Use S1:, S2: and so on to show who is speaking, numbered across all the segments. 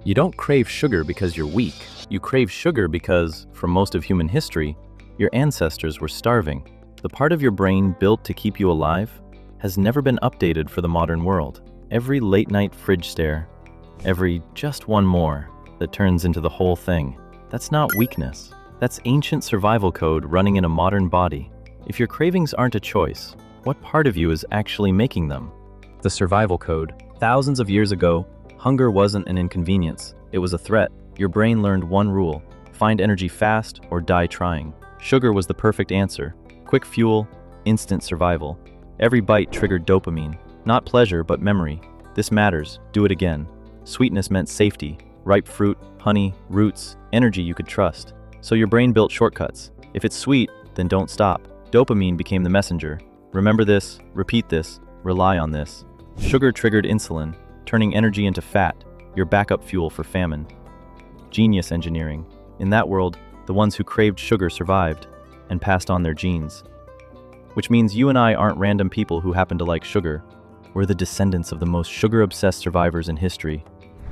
S1: You don't crave sugar because you're weak. You crave sugar because, for most of human history, your ancestors were starving. The part of your brain built to keep you alive has never been updated for the modern world. Every late-night fridge stare, every just one more that turns into the whole thing, that's not weakness. That's ancient survival code running in a modern body. If your cravings aren't a choice, what part of you is actually making them? The survival code. Thousands of years ago, hunger wasn't an inconvenience. It was a threat. Your brain learned one rule: find energy fast or die trying. Sugar was the perfect answer. Quick fuel, instant survival. Every bite triggered dopamine. Not pleasure, but memory. This matters. Do it again. Sweetness meant safety. Ripe fruit, honey, roots, energy you could trust. So your brain built shortcuts. If it's sweet, then don't stop. Dopamine became the messenger. Remember this, repeat this, rely on this. Sugar triggered insulin, turning energy into fat, your backup fuel for famine. Genius engineering. In that world, the ones who craved sugar survived and passed on their genes. Which means you and I aren't random people who happen to like sugar. We're the descendants of the most sugar-obsessed survivors in history.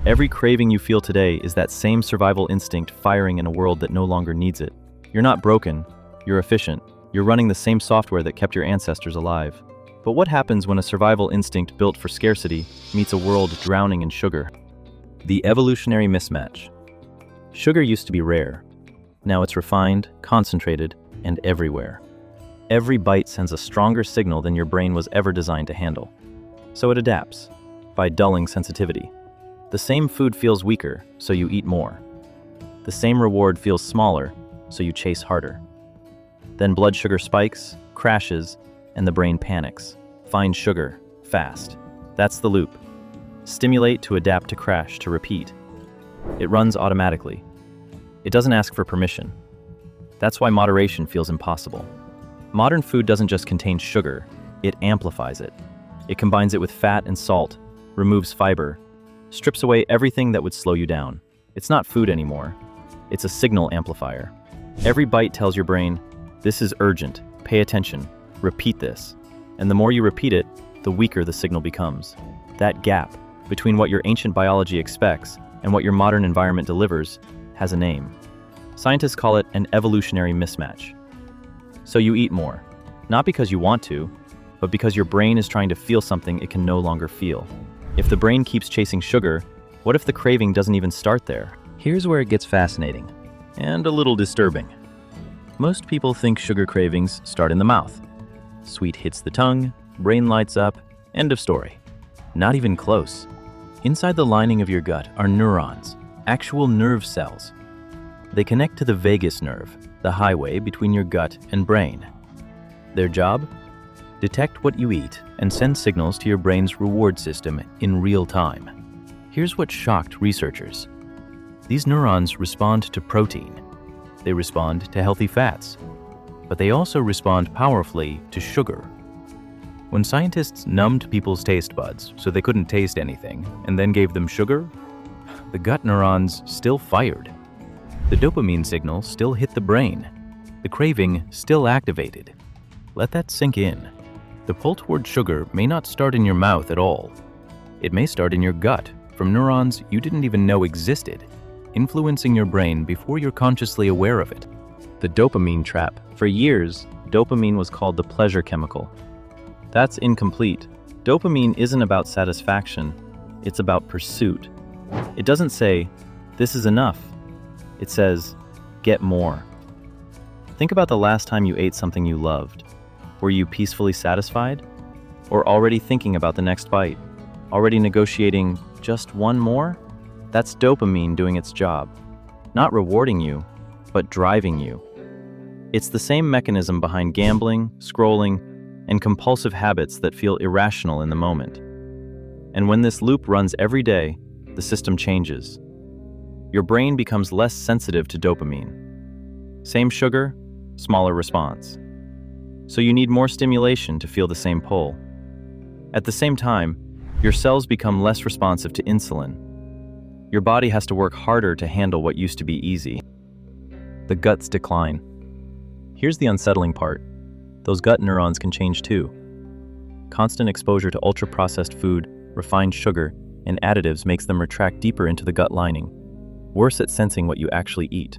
S1: Every craving you feel today is that same survival instinct firing in a world that no longer needs it. You're not broken, you're efficient. You're running the same software that kept your ancestors alive. But what happens when a survival instinct built for scarcity meets a world drowning in sugar? The evolutionary mismatch. Sugar used to be rare. Now it's refined, concentrated, and everywhere. Every bite sends a stronger signal than your brain was ever designed to handle. So it adapts by dulling sensitivity. The same food feels weaker, so you eat more. The same reward feels smaller, so you chase harder. Then blood sugar spikes, crashes, and the brain panics. Find sugar, fast. That's the loop. Stimulate to adapt to crash to repeat. It runs automatically. It doesn't ask for permission. That's why moderation feels impossible. Modern food doesn't just contain sugar, it amplifies it. It combines it with fat and salt, removes fiber, strips away everything that would slow you down. It's not food anymore. It's a signal amplifier. Every bite tells your brain, this is urgent, pay attention, repeat this. And the more you repeat it, the weaker the signal becomes. That gap between what your ancient biology expects and what your modern environment delivers has a name. Scientists call it an evolutionary mismatch. So you eat more, not because you want to, but because your brain is trying to feel something it can no longer feel. If the brain keeps chasing sugar, what if the craving doesn't even start there? Here's where it gets fascinating and a little disturbing. Most people think sugar cravings start in the mouth. Sweet hits the tongue, brain lights up, end of story. Not even close. Inside the lining of your gut are neurons, actual nerve cells. They connect to the vagus nerve, the highway between your gut and brain. Their job? Detect what you eat and send signals to your brain's reward system in real time. Here's what shocked researchers. These neurons respond to protein. They respond to healthy fats. But they also respond powerfully to sugar. When scientists numbed people's taste buds so they couldn't taste anything and then gave them sugar, the gut neurons still fired. The dopamine signal still hit the brain. The craving still activated. Let that sink in. The pull toward sugar may not start in your mouth at all. It may start in your gut, from neurons you didn't even know existed, influencing your brain before you're consciously aware of it. The dopamine trap. For years, dopamine was called the pleasure chemical. That's incomplete. Dopamine isn't about satisfaction, it's about pursuit. It doesn't say, this is enough. It says, get more. Think about the last time you ate something you loved. Were you peacefully satisfied? Or already thinking about the next bite? Already negotiating just one more? That's dopamine doing its job. Not rewarding you, but driving you. It's the same mechanism behind gambling, scrolling, and compulsive habits that feel irrational in the moment. And when this loop runs every day, the system changes. Your brain becomes less sensitive to dopamine. Same sugar, smaller response. So you need more stimulation to feel the same pull. At the same time, your cells become less responsive to insulin. Your body has to work harder to handle what used to be easy. The guts decline. Here's the unsettling part. Those gut neurons can change too. Constant exposure to ultra-processed food, refined sugar, and additives makes them retract deeper into the gut lining, worse at sensing what you actually eat.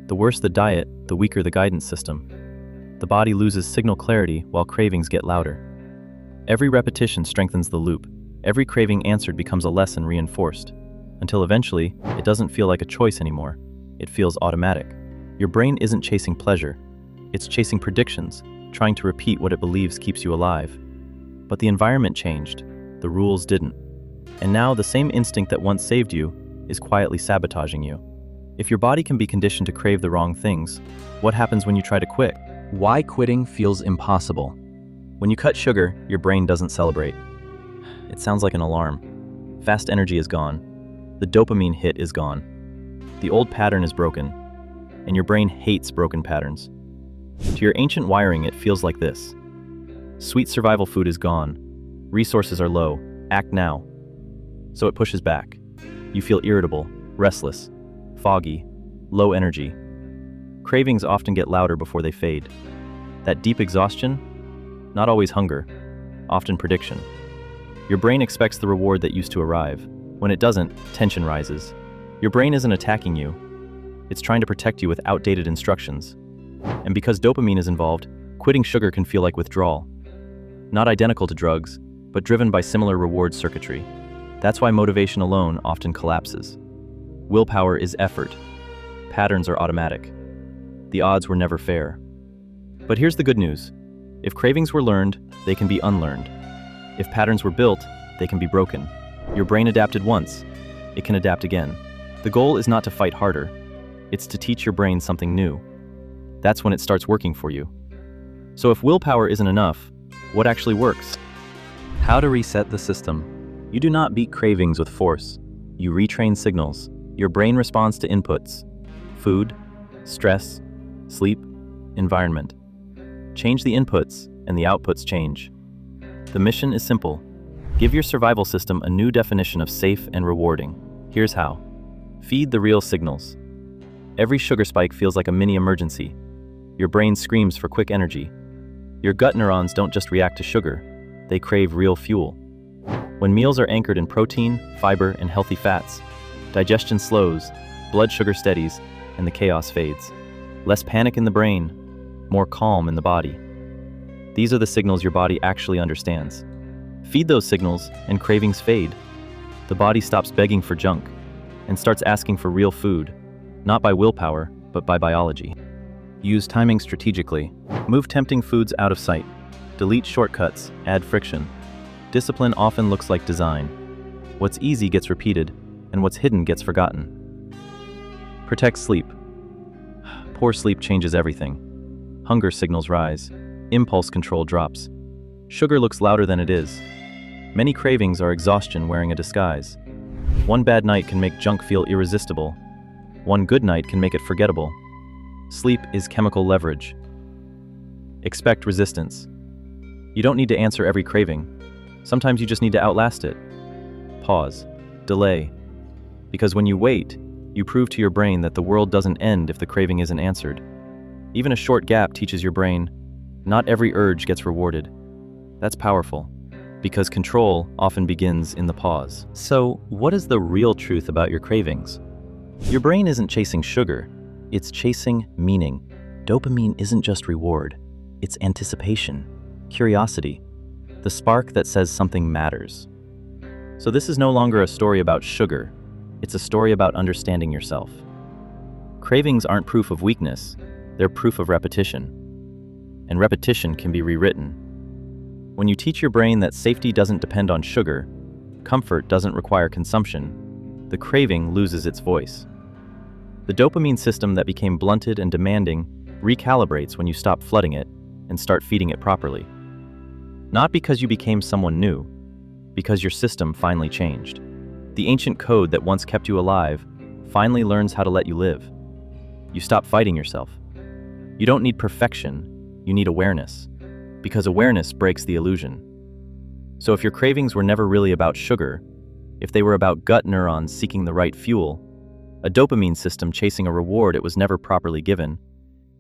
S1: The worse the diet, the weaker the guidance system. The body loses signal clarity while cravings get louder. Every repetition strengthens the loop. Every craving answered becomes a lesson reinforced, until eventually, it doesn't feel like a choice anymore. It feels automatic. Your brain isn't chasing pleasure. It's chasing predictions, trying to repeat what it believes keeps you alive. But the environment changed. The rules didn't. And now the same instinct that once saved you is quietly sabotaging you. If your body can be conditioned to crave the wrong things, what happens when you try to quit? Why quitting feels impossible? When you cut sugar, your brain doesn't celebrate. It sounds like an alarm. Fast energy is gone. The dopamine hit is gone. The old pattern is broken, and your brain hates broken patterns. To your ancient wiring, it feels like this. Sweet survival food is gone. Resources are low. Act now. So it pushes back. You feel irritable, restless, foggy, low energy. Cravings often get louder before they fade. That deep exhaustion, not always hunger, often prediction. Your brain expects the reward that used to arrive. When it doesn't, tension rises. Your brain isn't attacking you. It's trying to protect you with outdated instructions. And because dopamine is involved, quitting sugar can feel like withdrawal. Not identical to drugs, but driven by similar reward circuitry. That's why motivation alone often collapses. Willpower is effort. Patterns are automatic. The odds were never fair. But here's the good news. If cravings were learned, they can be unlearned. If patterns were built, they can be broken. Your brain adapted once. It can adapt again. The goal is not to fight harder. It's to teach your brain something new. That's when it starts working for you. So if willpower isn't enough, what actually works? How to reset the system. You do not beat cravings with force. You retrain signals. Your brain responds to inputs. Food, stress, sleep, environment. Change the inputs, and the outputs change. The mission is simple. Give your survival system a new definition of safe and rewarding. Here's how. Feed the real signals. Every sugar spike feels like a mini emergency. Your brain screams for quick energy. Your gut neurons don't just react to sugar, they crave real fuel. When meals are anchored in protein, fiber, and healthy fats, digestion slows, blood sugar steadies, and the chaos fades. Less panic in the brain, more calm in the body. These are the signals your body actually understands. Feed those signals, and cravings fade. The body stops begging for junk and starts asking for real food, not by willpower, but by biology. Use timing strategically. Move tempting foods out of sight. Delete shortcuts, add friction. Discipline often looks like design. What's easy gets repeated, and what's hidden gets forgotten. Protect sleep. Poor sleep changes everything. Hunger signals rise. Impulse control drops. Sugar looks louder than it is. Many cravings are exhaustion wearing a disguise. One bad night can make junk feel irresistible. One good night can make it forgettable. Sleep is chemical leverage. Expect resistance. You don't need to answer every craving. Sometimes you just need to outlast it. Pause. Delay. Because when you wait, you prove to your brain that the world doesn't end if the craving isn't answered. Even a short gap teaches your brain, not every urge gets rewarded. That's powerful, because control often begins in the pause. So, what is the real truth about your cravings? Your brain isn't chasing sugar, it's chasing meaning. Dopamine isn't just reward, it's anticipation, curiosity, the spark that says something matters. So this is no longer a story about sugar, it's a story about understanding yourself. Cravings aren't proof of weakness, they're proof of repetition. And repetition can be rewritten. When you teach your brain that safety doesn't depend on sugar, comfort doesn't require consumption, the craving loses its voice. The dopamine system that became blunted and demanding recalibrates when you stop flooding it and start feeding it properly. Not because you became someone new, because your system finally changed. The ancient code that once kept you alive finally learns how to let you live. You stop fighting yourself. You don't need perfection, you need awareness, because awareness breaks the illusion. So if your cravings were never really about sugar, if they were about gut neurons seeking the right fuel, a dopamine system chasing a reward it was never properly given,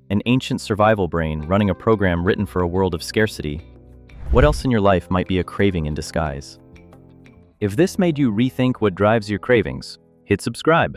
S1: an ancient survival brain running a program written for a world of scarcity, what else in your life might be a craving in disguise? If this made you rethink what drives your cravings, hit subscribe.